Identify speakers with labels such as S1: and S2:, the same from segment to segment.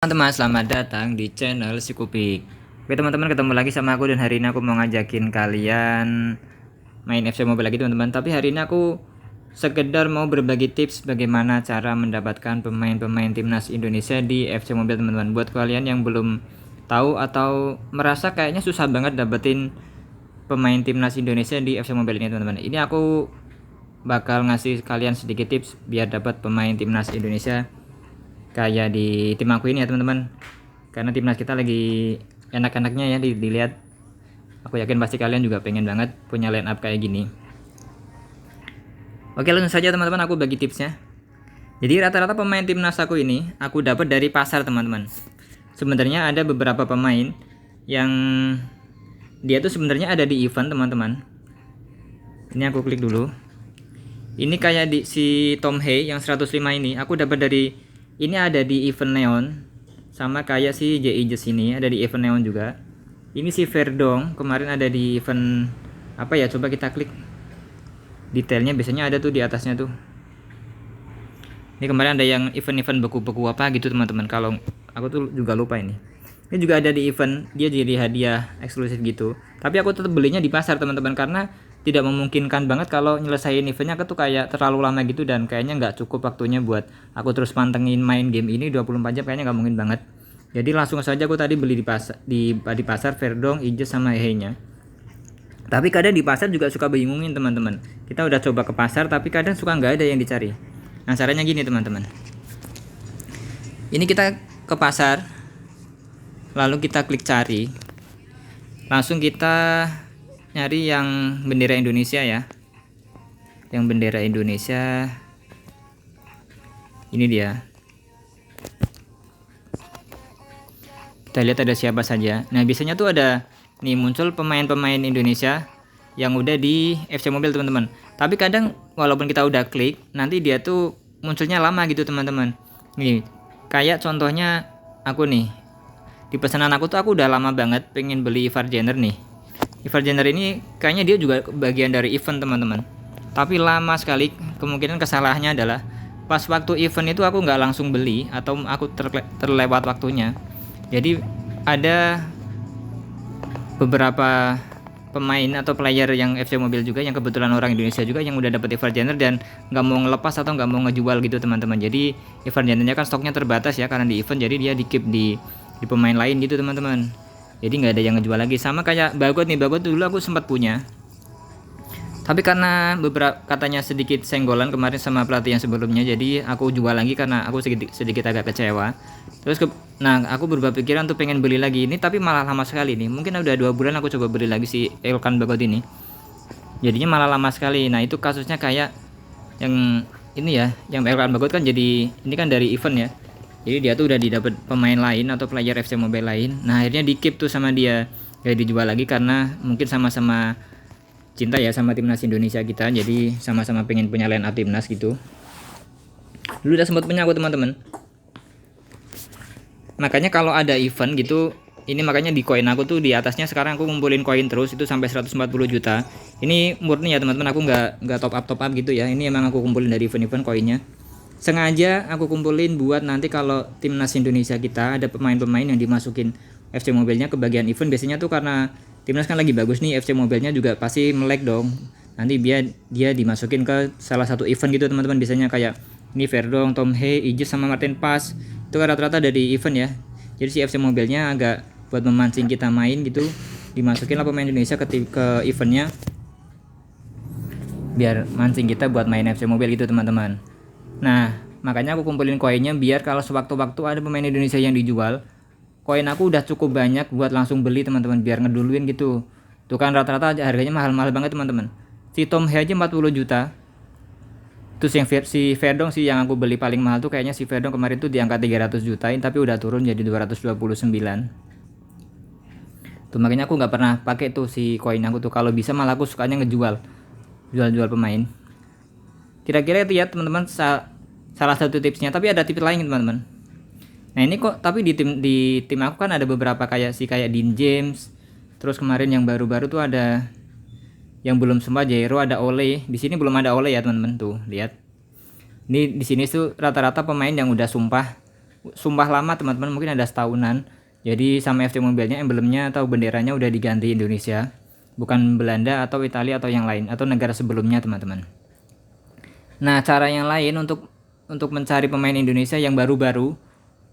S1: Teman-teman, selamat datang di channel si Kupik. Oke teman-teman, ketemu lagi sama aku dan hari ini aku mau ngajakin kalian main FC Mobile lagi teman-teman. Tapi hari ini aku sekedar mau berbagi tips bagaimana cara mendapatkan pemain-pemain timnas Indonesia di FC Mobile teman-teman. Buat kalian yang belum tahu atau merasa kayaknya susah banget dapetin pemain timnas Indonesia di FC Mobile ini teman-teman. Ini aku bakal ngasih kalian sedikit tips biar dapat pemain timnas Indonesia kayak di tim aku ini ya teman-teman, karena timnas kita lagi enak-enaknya ya dilihat. Aku yakin pasti kalian juga pengen banget punya line up kayak gini. Oke, langsung saja teman-teman, aku bagi tipsnya. Jadi rata-rata pemain timnas aku ini aku dapat dari pasar teman-teman. Sebenarnya ada beberapa pemain yang dia tuh sebenarnya ada di event teman-teman. Ini aku klik dulu. Ini kayak di si Tom Hay yang 105 ini aku dapat dari, ini ada di event Neon, sama kayak si JI Jes ini ada di event Neon juga. Ini si Verdong kemarin ada di event apa ya, coba kita klik detailnya, biasanya ada tuh di atasnya tuh. Ini kemarin ada yang event-event beku-beku apa gitu teman-teman, kalau aku tuh juga lupa ini. Ini juga ada di event, dia jadi hadiah eksklusif gitu. Tapi aku tetap belinya di pasar teman-teman, karena tidak memungkinkan banget kalau nyelesain eventnya tuh kayak terlalu lama gitu, dan kayaknya nggak cukup waktunya buat aku terus pantengin main game ini 24 jam, kayaknya nggak mungkin banget. Jadi langsung saja aku tadi beli di pasar Verdong, Ijes sama Hei-nya. Tapi kadang di pasar juga suka bingungin teman-teman. Kita udah coba ke pasar tapi kadang suka nggak ada yang dicari. Nah caranya gini teman-teman. Ini kita ke pasar, lalu kita klik cari, langsung kita nyari yang bendera Indonesia ya. Yang bendera Indonesia ini dia. Kita lihat ada siapa saja. Nah biasanya tuh ada nih muncul pemain-pemain Indonesia yang udah di FC Mobile teman-teman. Tapi kadang walaupun kita udah klik, nanti dia tuh munculnya lama gitu teman-teman. Nih kayak contohnya aku nih, di pesanan aku tuh aku udah lama banget pengen beli Ivar Jenner nih. Ivar Jenner ini kayaknya dia juga bagian dari event teman-teman, tapi lama sekali. Kemungkinan kesalahannya adalah pas waktu event itu aku nggak langsung beli, atau aku terlewat waktunya. Jadi ada beberapa pemain atau player yang FC Mobile juga yang kebetulan orang Indonesia juga yang udah dapet Ivar Jenner dan nggak mau ngelepas atau nggak mau ngejual gitu teman-teman. Jadi Ivar Jennernya kan stoknya terbatas ya karena di event, jadi dia di keep di pemain lain gitu teman-teman. Jadi nggak ada yang ngejual lagi. Sama kayak Bagot nih, Bagot dulu aku sempat punya, tapi karena beberapa katanya sedikit senggolan kemarin sama pelatih yang sebelumnya, jadi aku jual lagi karena aku sedikit agak kecewa. Terus nah aku berubah pikiran tuh pengen beli lagi ini, tapi malah lama sekali nih. Mungkin udah 2 bulan aku coba beli lagi si Elkan Bagot ini. Jadinya malah lama sekali. Nah itu kasusnya kayak yang ini ya, yang Elkan Bagot kan jadi ini kan dari event ya. Jadi dia tuh udah didapat pemain lain atau player FC Mobile lain. Nah akhirnya di keep tuh sama dia, gak dijual lagi karena mungkin sama-sama cinta ya sama timnas Indonesia kita, jadi sama-sama pengen punya line up timnas gitu. Dulu udah sempat punya aku teman-teman. Makanya kalau ada event gitu, ini makanya di koin aku tuh di atasnya sekarang aku ngumpulin koin terus itu sampai 140 juta. Ini murni ya teman-teman, aku nggak top up gitu ya. Ini emang aku kumpulin dari event-event koinnya. Sengaja aku kumpulin buat nanti kalau timnas Indonesia kita ada pemain-pemain yang dimasukin FC Mobile-nya ke bagian event. Biasanya tuh karena timnas kan lagi bagus nih, FC Mobile-nya juga pasti melek dong. Nanti biar dia dimasukin ke salah satu event gitu teman-teman. Biasanya kayak ini Verdong, Tom Hay, Ijes sama Martin Pas. Itu kan rata-rata dari event ya. Jadi si FC Mobile-nya agak buat memancing kita main gitu. Dimasukin lah pemain Indonesia ke eventnya, biar mancing kita buat main FC Mobile gitu teman-teman. Nah makanya aku kumpulin koinnya biar kalau sewaktu-waktu ada pemain Indonesia yang dijual, koin aku udah cukup banyak buat langsung beli teman-teman, biar ngeduluin gitu. Tuh kan rata-rata harganya mahal-mahal banget teman-teman. Si Tom Hay aja 40 juta. Terus yang si Verdong sih yang aku beli paling mahal tuh, kayaknya si Verdong kemarin tuh di angka 300 jutain tapi udah turun jadi 229. Tuh makanya aku nggak pernah pakai tuh si koin aku tuh, kalau bisa malah aku sukanya jual pemain. Kira-kira itu ya teman-teman salah satu tipsnya, tapi ada tips lain teman-teman. Nah ini kok tapi di tim aku kan ada beberapa kayak Dean James. Terus kemarin yang baru-baru tuh ada yang belum sempat Jairo, ada Ole. Di sini belum ada Ole ya teman-teman, tuh lihat. Ini di sini tuh rata-rata pemain yang udah sumpah sumpah lama teman-teman, mungkin ada setahunan. Jadi sama FC Mobilnya emblemnya atau benderanya udah diganti Indonesia, bukan Belanda atau Italia atau yang lain atau negara sebelumnya teman-teman. Nah, cara yang lain untuk mencari pemain Indonesia yang baru-baru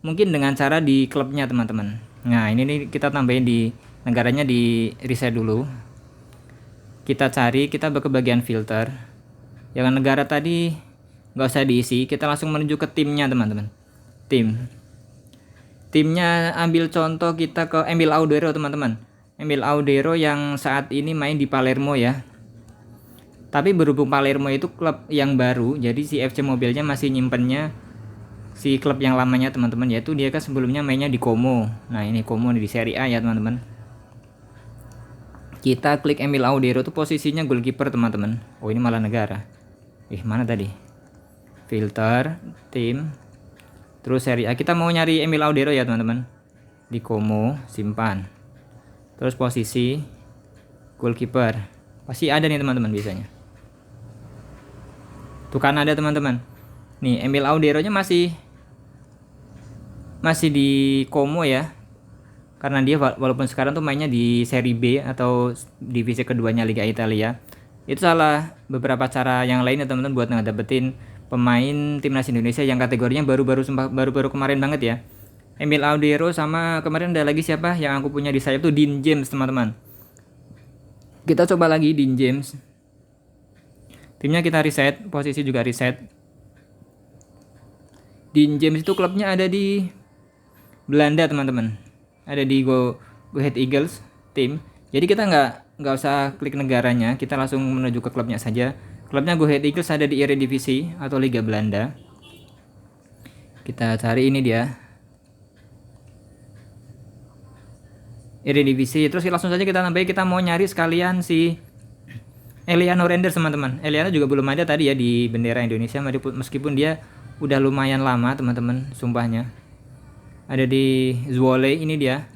S1: mungkin dengan cara di klubnya teman-teman. Nah, ini nih kita tambahin di negaranya, di reset dulu. Kita cari, kita ke bagian filter. Yang negara tadi nggak usah diisi, kita langsung menuju ke timnya teman-teman. Timnya ambil contoh kita ke Emil Audero teman-teman. Emil Audero yang saat ini main di Palermo ya. Tapi berhubung Palermo itu klub yang baru, jadi si FC Mobilnya masih nyimpennya si klub yang lamanya teman-teman, yaitu dia kan sebelumnya mainnya di Como. Nah, ini Como di Serie A ya teman-teman. Kita klik Emil Audero tuh posisinya goalkeeper teman-teman. Oh, ini malah negara. Mana tadi? Filter, tim, terus Serie A. Kita mau nyari Emil Audero ya teman-teman. Di Como, simpan. Terus posisi goalkeeper. Pasti ada nih teman-teman biasanya. Tuh kan ada teman-teman. Nih, Emil Audero-nya masih di Como ya. Karena dia walaupun sekarang tuh mainnya di Serie B atau divisi keduanya Liga Italia. Itu salah beberapa cara yang lain ya teman-teman buat ngedapetin pemain timnas Indonesia yang kategorinya baru-baru kemarin banget ya. Emil Audero sama kemarin ada lagi siapa yang aku punya di sayap tuh Dean James teman-teman. Kita coba lagi Dean James. Timnya kita reset, posisi juga reset. Dean James itu klubnya ada di Belanda teman-teman. Ada di Go Ahead Eagles tim. Jadi kita nggak usah klik negaranya, kita langsung menuju ke klubnya saja. Klubnya Go Ahead Eagles ada di Eredivisie atau Liga Belanda. Kita cari ini dia. Eredivisie. Terus langsung saja kita nambahin, kita mau nyari sekalian si Eliano Renders teman-teman. Eliano juga belum ada tadi ya di bendera Indonesia, meskipun dia udah lumayan lama teman-teman, sumpahnya. Ada di Zwolle, ini dia.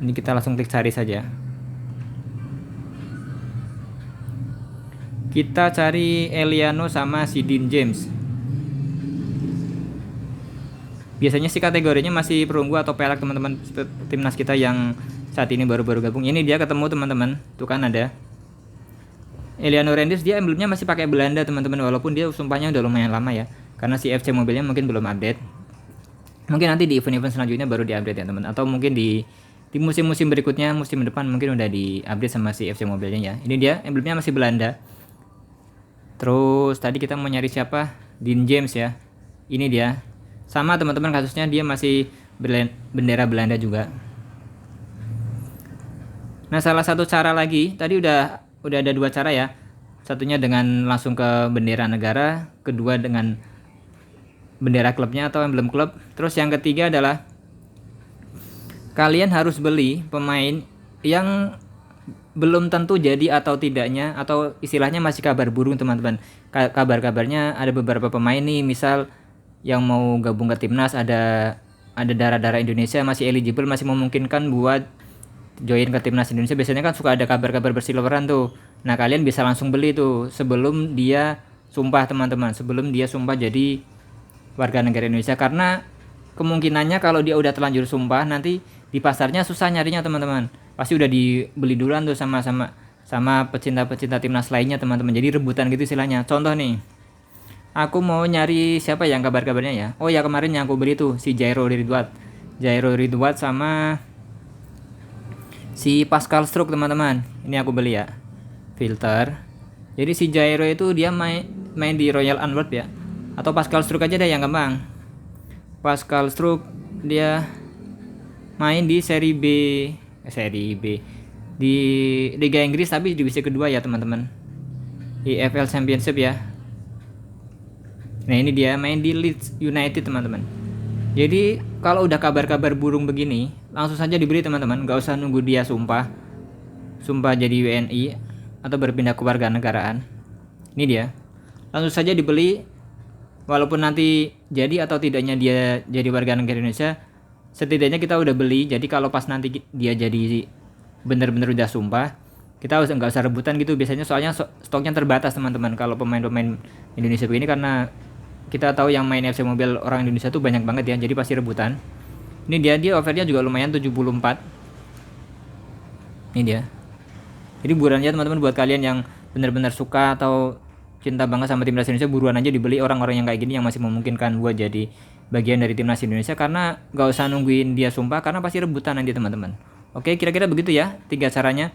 S1: Ini kita langsung klik cari saja. Kita cari Eliano sama si Dean James. Biasanya sih kategorinya masih perunggu atau perak teman-teman timnas kita yang saat ini baru-baru gabung. Ini dia ketemu teman-teman. Tuh kan ada. Eliano Renders, dia emblemnya masih pakai Belanda teman-teman, walaupun dia sumpahnya udah lumayan lama ya. Karena si FC Mobilnya mungkin belum update. Mungkin nanti di event-event selanjutnya baru diupdate ya teman. Atau mungkin di musim-musim berikutnya, musim depan mungkin udah diupdate sama si FC Mobilnya ya. Ini dia emblemnya masih Belanda. Terus tadi kita mau nyari siapa? Dean James ya. Ini dia. Sama teman-teman kasusnya, dia masih bendera Belanda juga. Nah, salah satu cara lagi, tadi udah ada dua cara ya. Satunya dengan langsung ke bendera negara, kedua dengan bendera klubnya atau emblem klub. Terus yang ketiga adalah kalian harus beli pemain yang belum tentu jadi atau tidaknya, atau istilahnya masih kabar burung teman-teman. Kabar-kabarnya ada beberapa pemain nih, misal yang mau gabung ke timnas, ada darah-darah Indonesia masih eligible, masih memungkinkan buat join ke timnas Indonesia. Biasanya kan suka ada kabar-kabar berseliweran tuh. Nah, kalian bisa langsung beli tuh sebelum dia sumpah teman-teman, sebelum dia sumpah jadi warga negara Indonesia. Karena kemungkinannya kalau dia udah terlanjur sumpah, nanti di pasarnya susah nyarinya teman-teman. Pasti udah dibeli duluan tuh sama pecinta-pecinta timnas lainnya teman-teman. Jadi rebutan gitu istilahnya. Contoh nih, aku mau nyari siapa yang kabar-kabarnya ya. Oh ya, kemarin yang aku beli tuh si Jairo Ridwat sama si Pascal Struck teman-teman. Ini aku beli ya. Filter. Jadi si Jairo itu dia main di Royal Antwerp ya. Atau Pascal Struck aja deh yang gampang. Pascal Struck dia main di Serie B di Liga Inggris, tapi divisi kedua ya teman-teman. EFL Championship ya. Nah, ini dia main di Leeds United teman-teman. Jadi kalau udah kabar-kabar burung begini, langsung saja dibeli teman-teman, nggak usah nunggu dia sumpah jadi WNI atau berpindah ke warga negaraan. Ini dia, langsung saja dibeli. Walaupun nanti jadi atau tidaknya dia jadi warga negara Indonesia, setidaknya kita udah beli. Jadi kalau pas nanti dia jadi bener-bener udah sumpah, kita nggak usah rebutan gitu biasanya, soalnya stoknya terbatas teman-teman kalau pemain-pemain Indonesia begini, karena kita tahu yang main FC Mobile orang Indonesia tuh banyak banget ya, jadi pasti rebutan. Ini dia overnya juga lumayan 74. Ini dia. Jadi buruan aja teman-teman, buat kalian yang benar-benar suka atau cinta banget sama timnas Indonesia, buruan aja dibeli orang-orang yang kayak gini yang masih memungkinkan buat jadi bagian dari timnas Indonesia, karena gak usah nungguin dia sumpah karena pasti rebutan nanti teman-teman. Oke, kira-kira begitu ya 3 caranya.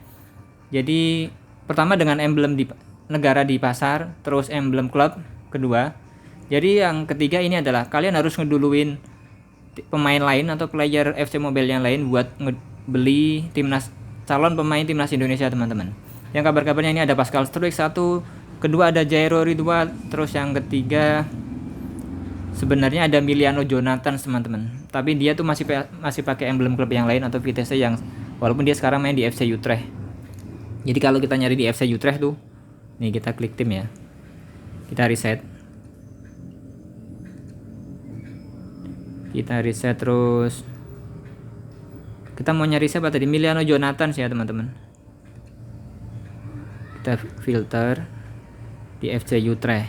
S1: Jadi pertama dengan emblem di negara di pasar, terus emblem klub kedua. Jadi yang ketiga ini adalah kalian harus ngeduluin pemain lain atau player FC Mobile yang lain buat beli timnas, calon pemain timnas Indonesia teman-teman. Yang kabar-kabarnya ini ada Pascal Struijk 1, kedua ada Jairo Ridwan, terus yang ketiga sebenarnya ada Miliano Jonathan teman-teman. Tapi dia tuh masih pakai emblem klub yang lain atau Vitesse yang walaupun dia sekarang main di FC Utrecht. Jadi kalau kita nyari di FC Utrecht tuh, nih kita klik tim ya. Kita reset. Kita reset terus. Kita mau nyari siapa tadi? Miliano Jonathan sih ya teman-teman. Kita filter di FC Utrecht.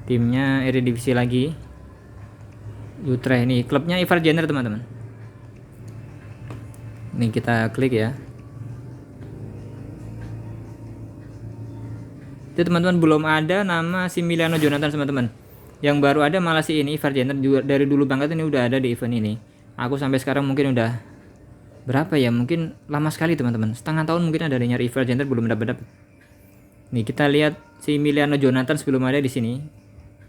S1: Timnya Eredivisie lagi. Utrecht nih, klubnya Ivar Jenner teman-teman. Nih kita klik ya. Itu teman-teman belum ada nama si Miliano Jonathan teman-teman. Yang baru ada malah si ini Ivar Jenner, juga dari dulu banget ini udah ada di event ini. Aku sampai sekarang mungkin udah berapa ya, mungkin lama sekali teman-teman, setengah tahun mungkin ada nyari Ivar Jenner belum dapat. Nih kita lihat si Miliano Jonathan sebelum ada di sini.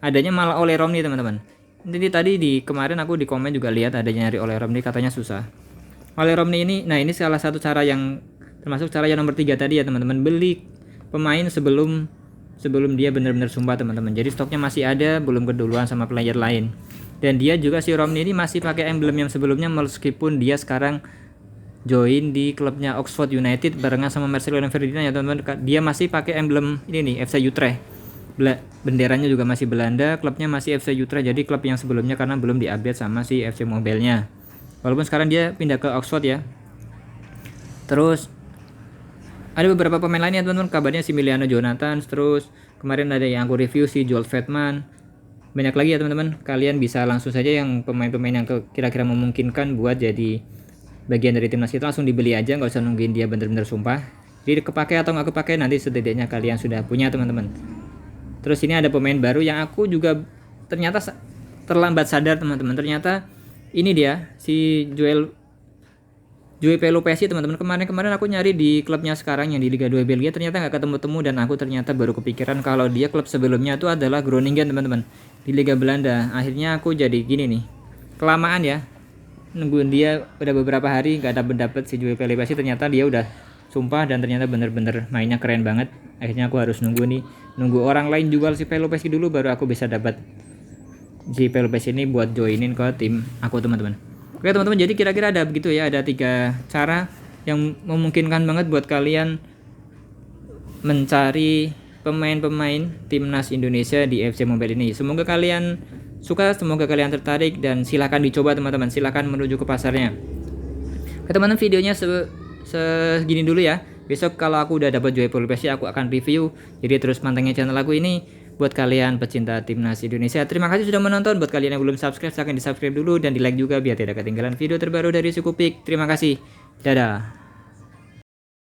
S1: Adanya malah oleh Romney teman-teman. Jadi tadi di kemarin aku di komen juga lihat adanya nyari oleh Romney, katanya susah. Oleh Romney ini, nah ini salah satu cara yang termasuk cara yang nomor 3 tadi ya teman-teman, beli pemain sebelum dia benar-benar sumpah teman-teman. Jadi stoknya masih ada, belum keduluan sama player lain. Dan dia juga si Romney ini masih pakai emblem yang sebelumnya, meskipun dia sekarang join di klubnya Oxford United barengan sama Marcelo Ferdinand ya teman-teman. Dia masih pakai emblem ini nih, FC Utrecht. Benderanya juga masih Belanda, klubnya masih FC Utrecht, jadi klub yang sebelumnya karena belum diupdate sama si FC Mobile-nya. Walaupun sekarang dia pindah ke Oxford ya. Terus ada beberapa pemain lainnya teman-teman, kabarnya si Miliano Jonathan, terus kemarin ada yang aku review si Joel Veldman. Banyak lagi ya teman-teman, kalian bisa langsung saja yang pemain-pemain yang kira-kira memungkinkan buat jadi bagian dari timnas kita, langsung dibeli aja, nggak usah nungguin dia bener-bener sumpah. Jadi kepake atau nggak kepake nanti setidaknya kalian sudah punya teman-teman. Terus ini ada pemain baru yang aku juga ternyata terlambat sadar teman-teman. Ternyata ini dia si Joel Pelupesi teman-teman. Kemarin aku nyari di klubnya sekarang yang di Liga 2 Belgia, ternyata nggak ketemu-temu, dan aku ternyata baru kepikiran kalau dia klub sebelumnya itu adalah Groningen teman-teman, di Liga Belanda. Akhirnya aku jadi gini nih, kelamaan ya nungguin dia udah beberapa hari nggak dapet si Joel Pelupesi. Ternyata dia udah sumpah dan ternyata bener-bener mainnya keren banget. Akhirnya aku harus nunggu orang lain jual si Pelupesi dulu baru aku bisa dapat si Pelupesi ini buat joinin ke tim aku teman-teman. Oke teman-teman, jadi kira-kira ada begitu ya, ada 3 cara yang memungkinkan banget buat kalian mencari pemain-pemain timnas Indonesia di FC Mobile ini. Semoga kalian suka, semoga kalian tertarik, dan silahkan dicoba teman-teman, silahkan menuju ke pasarnya. Oke teman-teman, videonya segini dulu ya. Besok kalau aku udah dapat Joel Pelupesi aku akan review, jadi terus pantengin channel aku ini. Buat kalian pecinta timnas Indonesia, terima kasih sudah menonton. Buat kalian yang belum subscribe, silahkan di subscribe dulu dan di like juga biar tidak ketinggalan video terbaru dari Sikupik. Terima kasih, dadah.